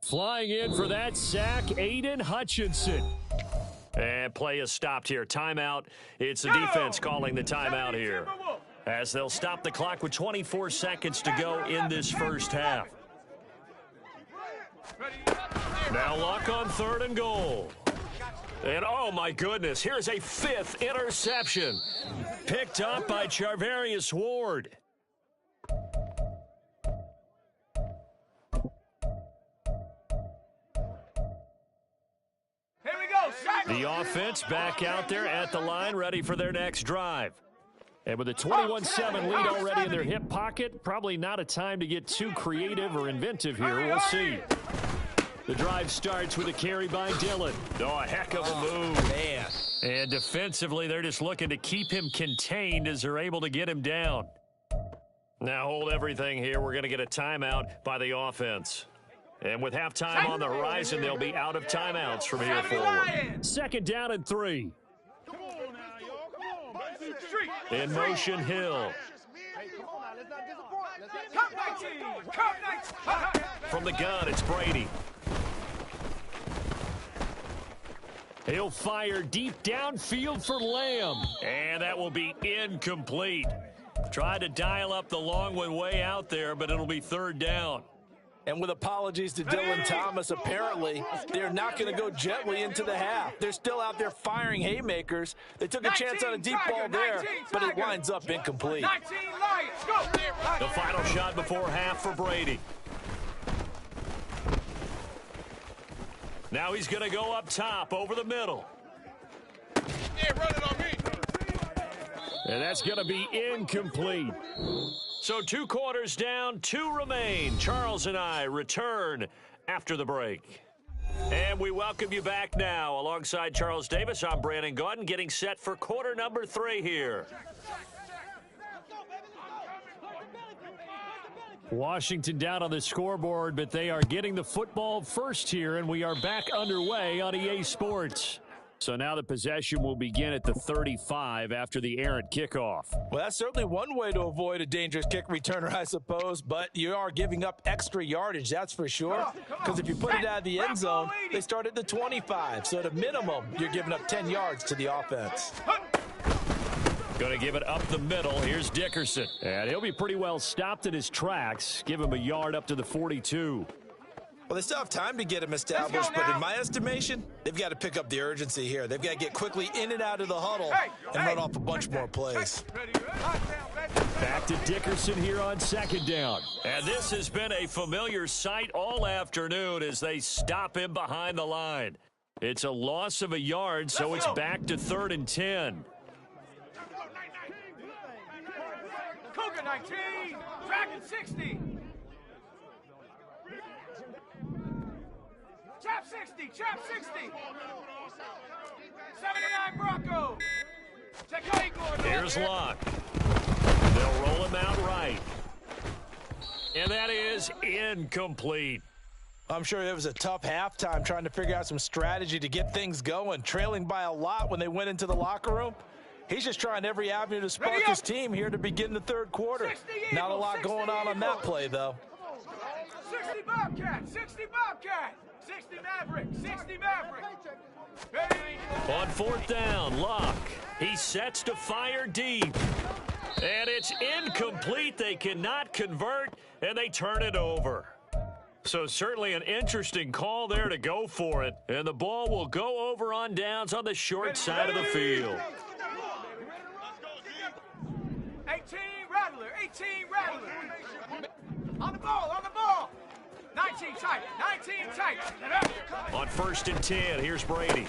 Flying in for that sack, Aiden Hutchinson. And play is stopped here. Timeout. It's the defense calling the timeout here, as they'll stop the clock with 24 seconds to go in this first half. Now Luck on 3rd and goal. And oh my goodness, here's a 5th interception. Picked up by Charvarius Ward. The offense back out there at the line, ready for their next drive. And with a 21-7 lead already in their hip pocket, probably not a time to get too creative or inventive here. We'll see. The drive starts with a carry by Dillon. Oh, a heck of a move. Man. And defensively, they're just looking to keep him contained as they're able to get him down. Now hold everything here. We're going to get a timeout by the offense. And with halftime on the horizon, they'll be out of timeouts from here forward. 2nd down and 3. In motion, Hill. From the gun, it's Brady. He'll fire deep downfield for Lamb. And that will be incomplete. Tried to dial up the long one way out there, but it'll be 3rd down. And with apologies to Dylan Thomas, apparently they're not going to go gently into the half. They're still out there firing haymakers. They took a chance on a deep ball there, but it winds up incomplete. The final shot before half for Brady. Now he's going to go up top over the middle. Yeah, run it on me. And that's going to be incomplete. So 2 quarters down, 2 remain. Charles and I return after the break. And we welcome you back now. Alongside Charles Davis, I'm Brandon Gaudin, getting set for quarter number 3 here. Washington down on the scoreboard, but they are getting the football first here, and we are back underway on EA Sports. So now the possession will begin at the 35 after the errant kickoff. Well, that's certainly one way to avoid a dangerous kick returner, I suppose, but you are giving up extra yardage, that's for sure, because if you put it out of the end zone, they start at the 25. So at a minimum, you're giving up 10 yards to the offense. Going to give it up the middle. Here's Dickerson. And he'll be pretty well stopped in his tracks. Give him a yard up to the 42. Well, they still have time to get him established, but in my estimation, they've got to pick up the urgency here. They've got to get quickly in and out of the huddle and run off a bunch more plays. Back to Dickerson here on 2nd down. And this has been a familiar sight all afternoon as they stop him behind the line. It's a loss of a yard, so it's back to 3rd and 10. Cougar 19, Dragon 60. Chap 60, Chap 60. 79 Bronco. Check out Igor. Here's Luck. They'll roll him out right. And that is incomplete. I'm sure it was a tough halftime trying to figure out some strategy to get things going, trailing by a lot when they went into the locker room. He's just trying every avenue to spark his team here to begin the 3rd quarter. Not a lot going on that play, though. 60 Bobcat, 60 Bobcat. 60 Maverick, 60 Maverick. On 4th down, Luck. He sets to fire deep. And it's incomplete. They cannot convert, and they turn it over. So certainly an interesting call there to go for it. And the ball will go over on downs on the short side of the field. 18 Rattler, 18 Rattler. On the ball, on the ball. 19 tight, 19 tight. On 1st and 10, here's Brady.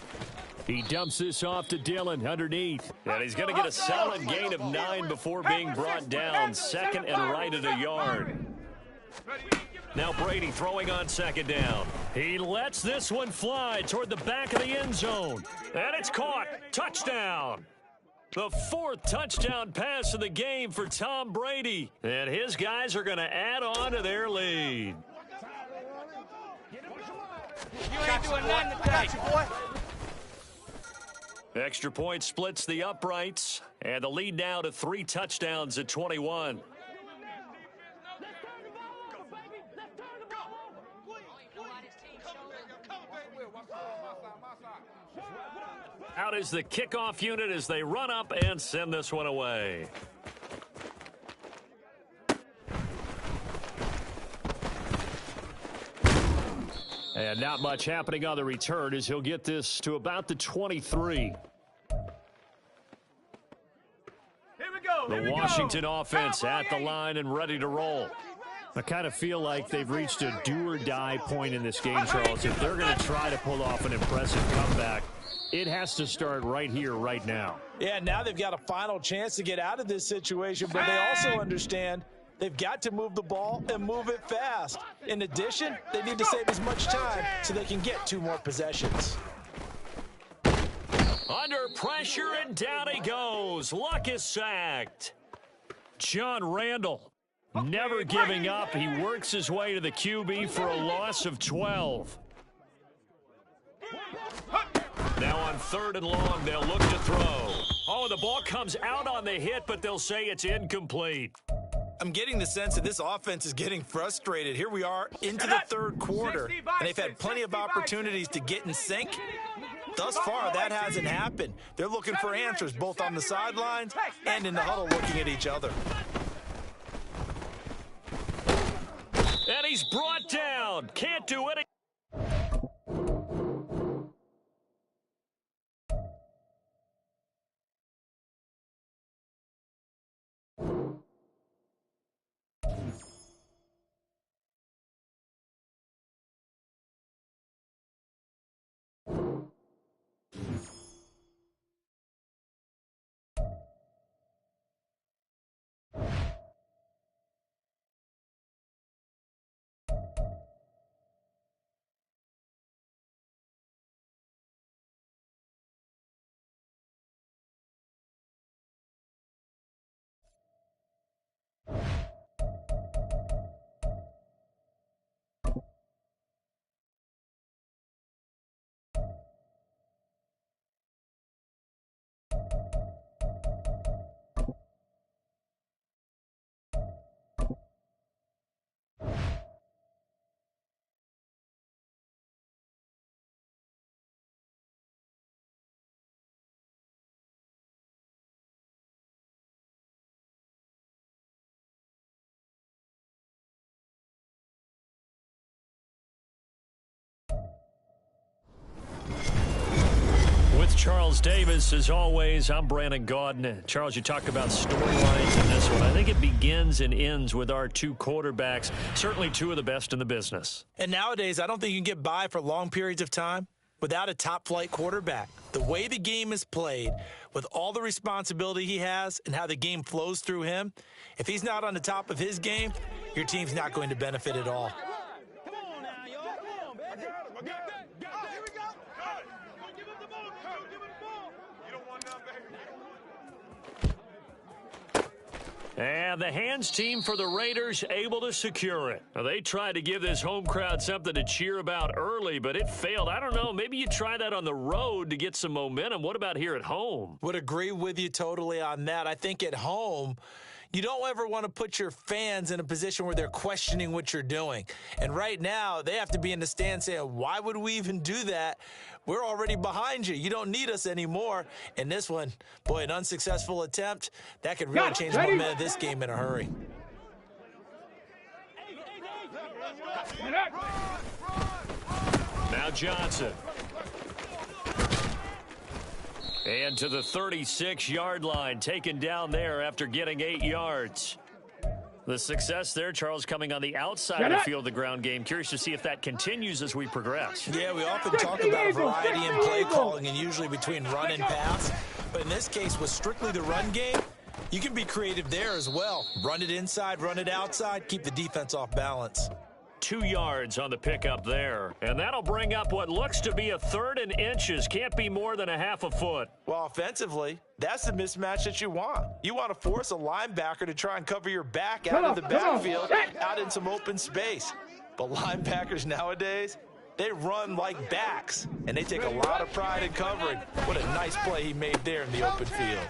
He dumps this off to Dillon underneath. And he's going to get a solid gain of 9 before being brought down. 2nd and right at a yard. Now Brady throwing on second down. He lets this one fly toward the back of the end zone. And it's caught. Touchdown. The fourth touchdown pass of the game for Tom Brady. And his guys are going to add on to their lead. You ain't doing nothing today, boy. Extra point splits the uprights. And the lead now to 3 touchdowns at 21. Out is the kickoff unit as they run up and send this one away. And not much happening on the return as he'll get this to about the 23. Here we go. The Washington offense at the line and ready to roll. I kind of feel like they've reached a do-or-die point in this game, Charles. If they're going to try to pull off an impressive comeback, it has to start right here, right now. Yeah, now they've got a final chance to get out of this situation, but they also understand they've got to move the ball and move it fast. In addition, they need to save as much time so they can get 2 more possessions. Under pressure, and down he goes. Luck is sacked. John Randall, never giving up. He works his way to the QB for a loss of 12. Now on 3rd and long, they'll look to throw. Oh, the ball comes out on the hit, but they'll say it's incomplete. I'm getting the sense that this offense is getting frustrated. Here we are into the 3rd quarter, and they've had plenty of opportunities to get in sync. Thus far, that hasn't happened. They're looking for answers both on the sidelines and in the huddle looking at each other. And he's brought down. Can't do it. Charles Davis, as always, I'm Brandon Gaudin. Charles, you talk about storylines in this one. I think it begins and ends with our 2 quarterbacks, certainly 2 of the best in the business. And nowadays, I don't think you can get by for long periods of time without a top-flight quarterback. The way the game is played, with all the responsibility he has and how the game flows through him, if he's not on the top of his game, your team's not going to benefit at all. And the hands team for the Raiders able to secure it. Now, they tried to give this home crowd something to cheer about early, but it failed. I don't know. Maybe you try that on the road to get some momentum. What about here at home? Would agree with you totally on that. I think at home, you don't ever want to put your fans in a position where they're questioning what you're doing. And right now, they have to be in the stand saying, why would we even do that? We're already behind you. You don't need us anymore. And this one, boy, an unsuccessful attempt, that could really change the momentum of this game in a hurry. Now Johnson. And to the 36-yard line, taken down there after getting 8 yards. The success there, Charles, coming on the outside of the field of the ground game. Curious to see if that continues as we progress. Yeah, we often talk about variety in play calling and usually between run and pass. But in this case, with strictly the run game, you can be creative there as well. Run it inside, run it outside, keep the defense off balance. 2 yards on the pickup there. And that'll bring up what looks to be a 3rd and inches. Can't be more than a half a foot. Well, offensively, that's the mismatch that you want. You want to force a linebacker to try and cover your back out of the backfield, out in some open space. But linebackers nowadays, they run like backs, and they take a lot of pride in covering. What a nice play he made there in the open field.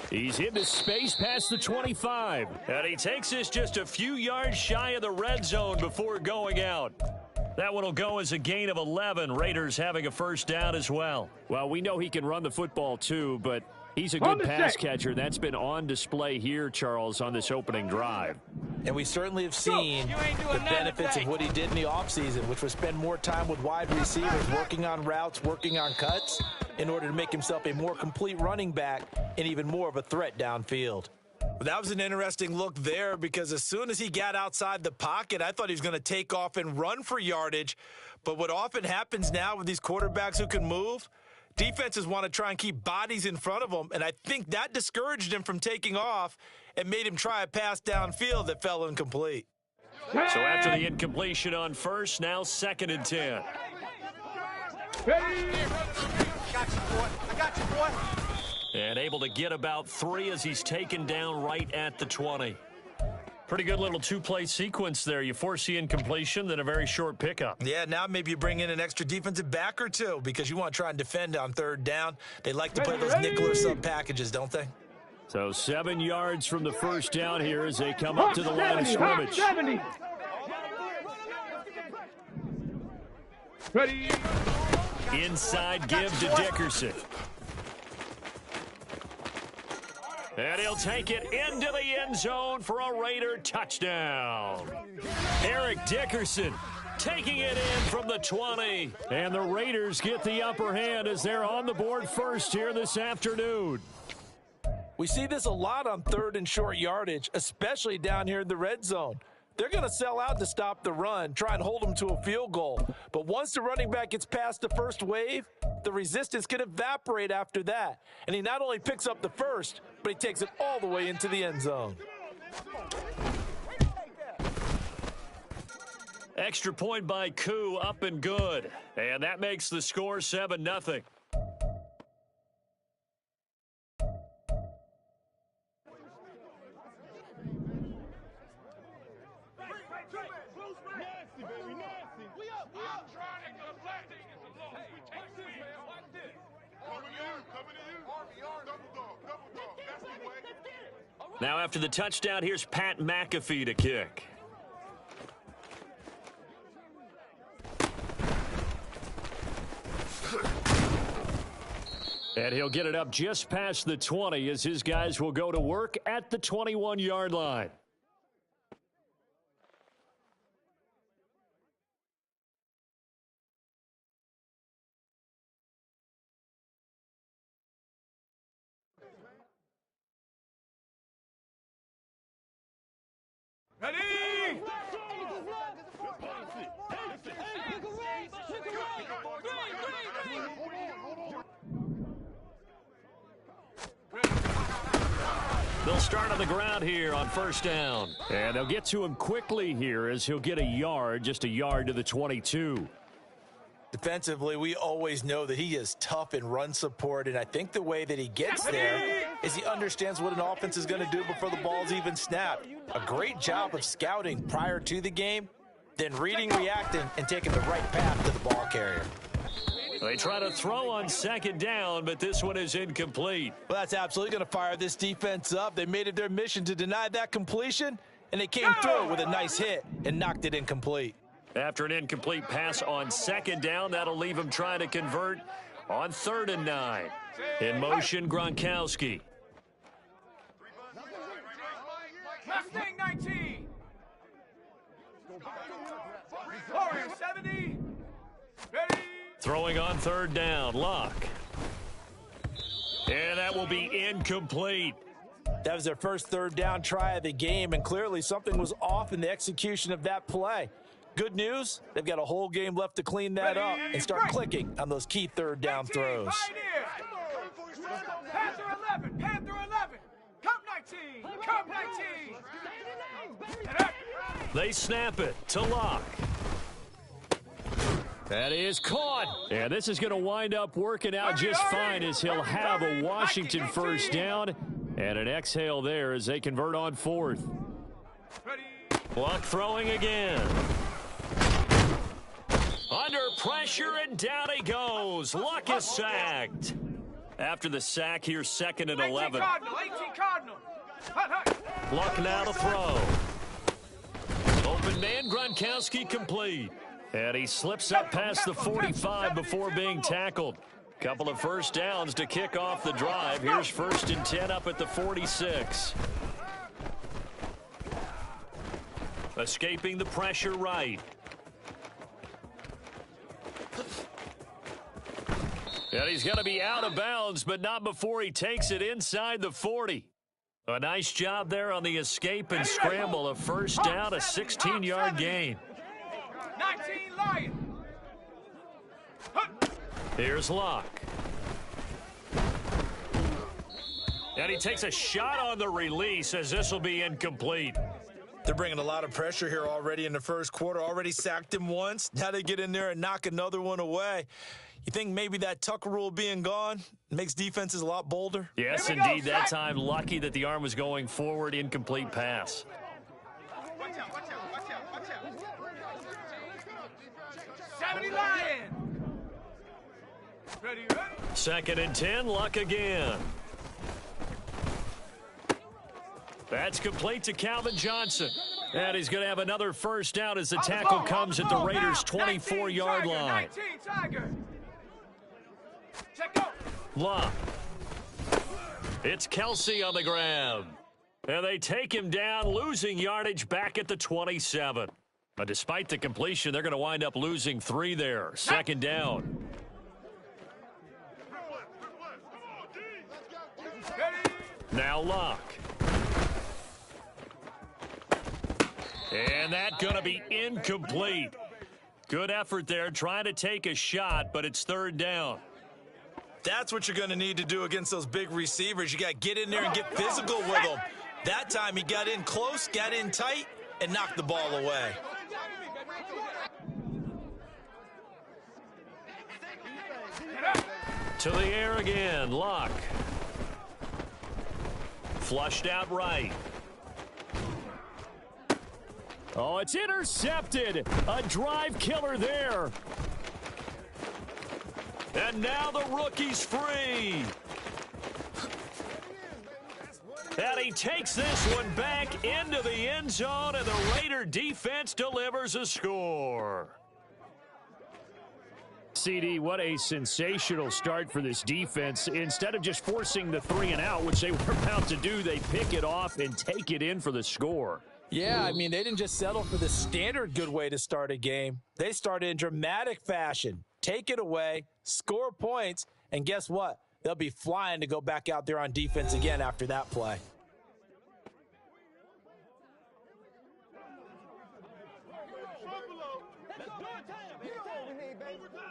He's into space past the 25, and he takes this just a few yards shy of the red zone before going out. That one will go as a gain of 11. Raiders having a first down as well. Well, we know he can run the football too, but he's a good pass catcher. That's been on display here, Charles, on this opening drive. And we certainly have seen the benefits of what he did in the offseason, which was spend more time with wide receivers, working on routes, working on cuts, in order to make himself a more complete running back and even more of a threat downfield. Well, that was an interesting look there, because as soon as he got outside the pocket, I thought he was going to take off and run for yardage. But what often happens now with these quarterbacks who can move, defenses want to try and keep bodies in front of them, and I think that discouraged him from taking off and made him try a pass downfield that fell incomplete. So after the incompletion on first, now 2nd and 10. I got you, boy. And able to get about 3 as he's taken down right at the 20. Pretty good little 2-play sequence there. You force the incompletion, then a very short pickup. Yeah, now maybe you bring in an extra defensive back or two, because you want to try and defend on 3rd down. They like to play those nickel or sub packages, don't they? So 7 yards from the first down here as they come up to the line of scrimmage. Ready. Inside give to Dickerson. And he'll take it into the end zone for a Raider touchdown. Eric Dickerson taking it in from the 20. And the Raiders get the upper hand as they're on the board first here this afternoon. We see this a lot on 3rd and short yardage, especially down here in the red zone. They're going to sell out to stop the run, try and hold them to a field goal. But once the running back gets past the first wave, the resistance can evaporate after that. And he not only picks up the first, but he takes it all the way into the end zone. Extra point by Koo, up and good. And that makes the score 7-0. Now after the touchdown, here's Pat McAfee to kick. And he'll get it up just past the 20 as his guys will go to work at the 21-yard line. Ready! They'll start on the ground here on first down. And they'll get to him quickly here as he'll get a yard, just a yard to the 22. Defensively, we always know that he is tough in run support, and I think the way that he gets there is he understands what an offense is going to do before the ball's even snapped. A great job of scouting prior to the game, then reading, reacting, and taking the right path to the ball carrier. They try to throw on second down, but this one is incomplete. Well, that's absolutely going to fire this defense up. They made it their mission to deny that completion, and they came through with a nice hit and knocked it incomplete. After an incomplete pass on second down, that'll leave him trying to convert on 3rd and 9. In motion, Gronkowski. Mustang 19. Warrior 70. Ready. Throwing on 3rd down, Luck. And that will be incomplete. That was their first 3rd down try of the game, and clearly something was off in the execution of that play. Good news, they've got a whole game left to clean that up and start clicking on those key 3rd down throws. Panther 11, Panther 11. Cup 19, Cup 19. They snap it to Locke. That is caught. And this is going to wind up working out just fine as he'll have a Washington first down. And an exhale there as they convert on fourth. Luck throwing again. Under pressure, and down he goes. Luck is sacked. After the sack here, 2nd and 11. 18 Cardinal. Luck now to throw. Open man, Gronkowski complete. And he slips up past the 45 before being tackled. Couple of first downs to kick off the drive. Here's 1st and 10 up at the 46. Escaping the pressure right. And he's going to be out of bounds, but not before he takes it inside the 40. A nice job there on the escape and scramble. A first down, a 16-yard gain. 19 Lion. Here's Locke. And he takes a shot on the release as this will be incomplete. They're bringing a lot of pressure here already in the first quarter. Already sacked him once. Now they get in there and knock another one away. You think maybe that Tucker rule being gone makes defenses a lot bolder? Yes, indeed. That time, lucky that the arm was going forward. Incomplete pass. Watch out. 70 Lion. Ready. 2nd and 10, Luck again. That's complete to Calvin Johnson. And he's going to have another first down as the tackle comes at the Raiders' 24-yard line. 19 Tiger. Check out. Luck. It's Kelsey on the ground. And they take him down, losing yardage back at the 27. But despite the completion, they're going to wind up losing 3 there. 2nd down. Now Luck. And that's going to be incomplete. Good effort there, trying to take a shot, but it's 3rd down. That's what you're going to need to do against those big receivers. You got to get in there and get physical with them. That time he got in close, got in tight, and knocked the ball away. To the air again, Luck. Flushed out right. Oh, it's intercepted. A drive killer there. And now the rookie's free. And he takes this one back into the end zone, and the Raider defense delivers a score. CD, what a sensational start for this defense. Instead of just forcing the 3-and-out, which they were about to do, they pick it off and take it in for the score. Yeah, I mean, they didn't just settle for the standard good way to start a game. They started in dramatic fashion. Take it away, score points, and guess what? They'll be flying to go back out there on defense again after that play.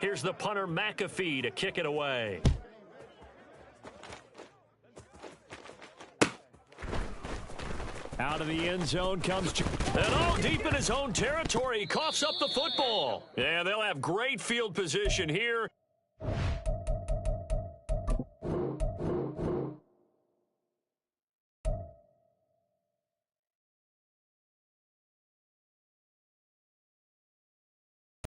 Here's the punter McAfee to kick it away. Out of the end zone comes... And all deep in his own territory, he coughs up the football. Yeah, they'll have great field position here